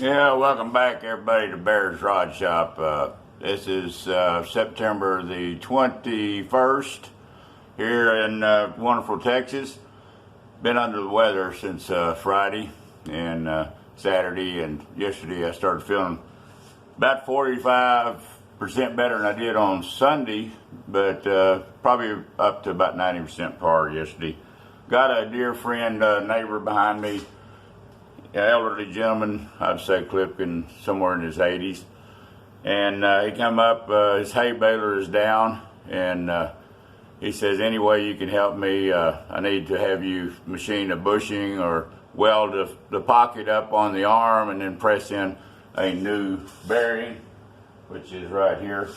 Yeah, welcome back everybody to Bear's Rod Shop. This is September the 21st here in wonderful Texas. Been under the weather since Friday and Saturday, and yesterday I started feeling about 45% better than I did on Sunday, but probably up to about 90% par yesterday. Got a dear friend, neighbor behind me, elderly gentleman, I'd say Clifton, somewhere in his 80s. And he come up, his hay baler is down, and he says, any way you can help me, I need to have you machine a bushing or weld the pocket up on the arm and then press in a new bearing, which is right here.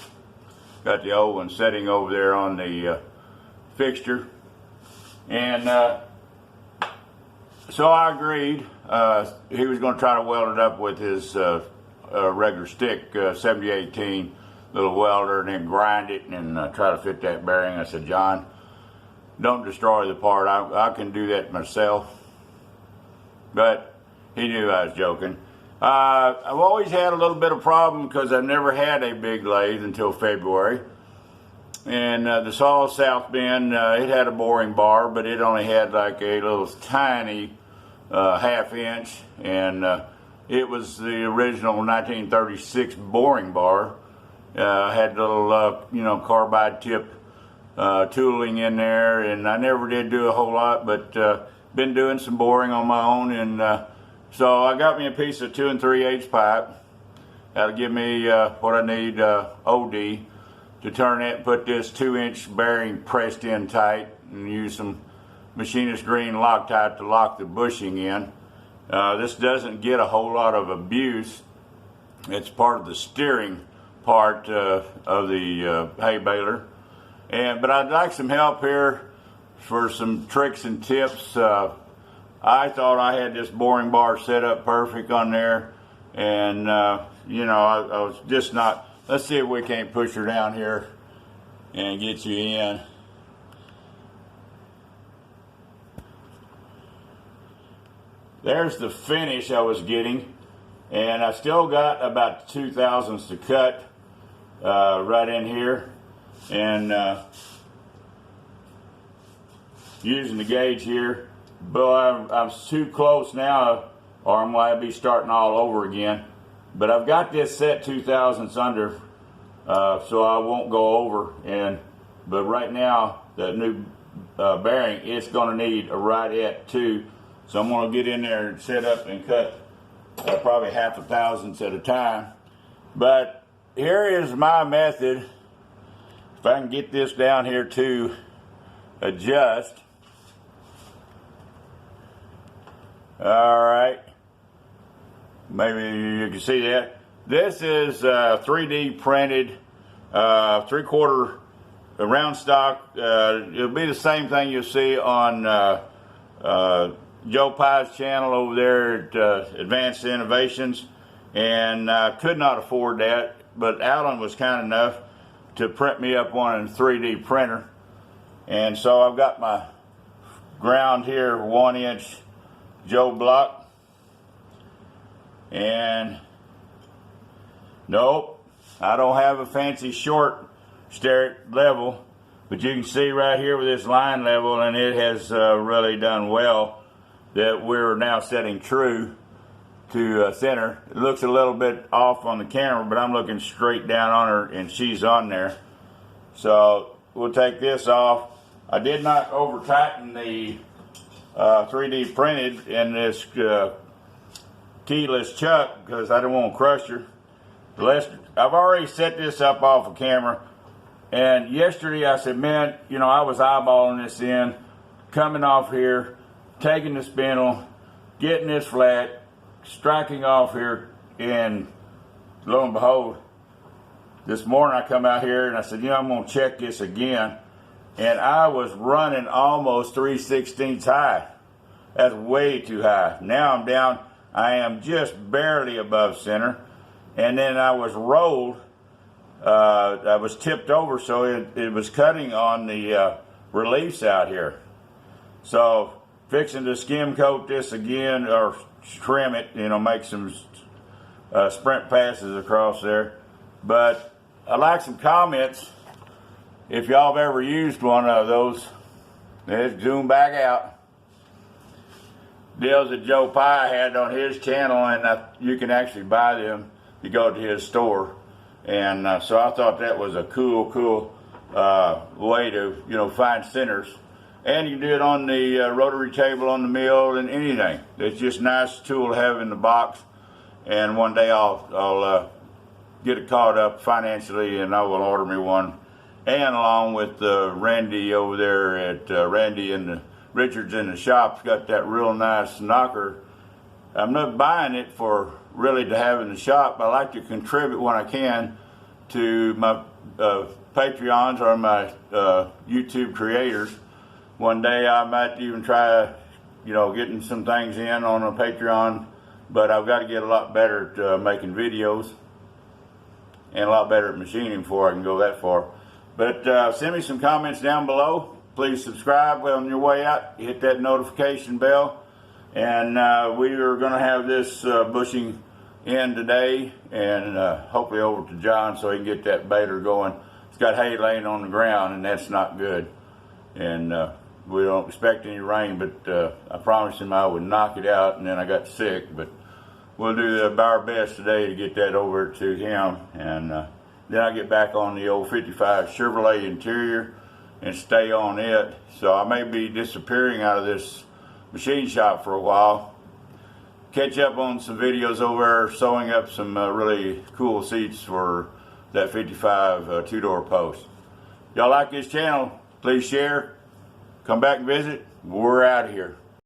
Got the old one sitting over there on the fixture. And so I agreed. He was going to try to weld it up with his regular stick, 7018 little welder, and then grind it and try to fit that bearing. I said, John, don't destroy the part. I can do that myself. But he knew I was joking. I've always had a little bit of problem because I've never had a big lathe until February. And the Saw South Bend, it had a boring bar, but it only had like a little tiny half inch, and it was the original 1936 boring bar. Had little, carbide tip tooling in there, and I never did do a whole lot, but been doing some boring on my own, and so I got me a piece of 2 3/8 pipe. That'll give me what I need, OD, to turn it and put this 2-inch bearing pressed in tight, and use some machinist green Loctite to lock the bushing in. This doesn't get a whole lot of abuse. It's part of the steering part of the hay baler. But I'd like some help here for some tricks and tips. I thought I had this boring bar set up perfect on there, and I was just not. Let's see if we can't push her down here and get you in. There's the finish I was getting, and I still got about 2/1000 to cut right in here, and using the gauge here. But I'm too close now, or I'm going to be starting all over again. But I've got this set 2/1000 under, so I won't go over. But right now, the new bearing, it's going to need a right at 2. So I'm going to get in there and set up and cut probably 0.5 at a time. But here is my method. If I can get this down here to adjust. All right. Maybe you can see that. This is 3D printed, 3/4 round stock. It'll be the same thing you'll see on Joe Pye's channel over there at Advanced Innovations, and I could not afford that, but Alan was kind enough to print me up one in a 3D printer. And so I've got my ground here, 1-inch Joe block. And nope, I don't have a fancy short stair level, but you can see right here with this line level, and it has really done well, that we're now setting true to center. It looks a little bit off on the camera, but I'm looking straight down on her, and she's on there. So we'll take this off. I did not over tighten the 3D printed in this keyless chuck because I didn't want to crush her. I've already set this up off of camera, and yesterday I said, man, I was eyeballing this in, coming off here, taking the spindle, getting this flat, striking off here, and lo and behold, this morning I come out here and I said, I'm going to check this again, and I was running almost 3/16 high. That's way too high. Now I'm down, I am just barely above center, and then I was rolled, I was tipped over, so it was cutting on the reliefs out here. So fixing to skim coat this again, or trim it, make some sprint passes across there. But I'd like some comments if y'all have ever used one of those. Let's zoom back out. Deals that Joe Pye had on his channel, and you can actually buy them. You go to his store, and so I thought that was a cool way to find centers. And you can do it on the rotary table on the mill and anything. It's just a nice tool to have in the box. And one day I'll get it caught up financially, and I will order me one. And along with Randy over there at Randy and the Richards in the shop's got that real nice knocker. I'm not buying it for really to have in the shop. I like to contribute when I can to my Patreons or my YouTube creators. One day I might even try, getting some things in on a Patreon, but I've got to get a lot better at making videos and a lot better at machining before I can go that far. But send me some comments down below. Please subscribe on your way out. Hit that notification bell. And we are going to have this bushing in today, and hopefully over to John so he can get that baler going. It's got hay laying on the ground, and that's not good. And we don't expect any rain, but I promised him I would knock it out, and then I got sick. But we'll do our best today to get that over to him, and then I'll get back on the old 55 Chevrolet Interior and stay on it. So I may be disappearing out of this machine shop for a while. Catch up on some videos over there, sewing up some really cool seats for that 55 two-door post. Y'all like this channel, please share. Come back and visit. We're out of here.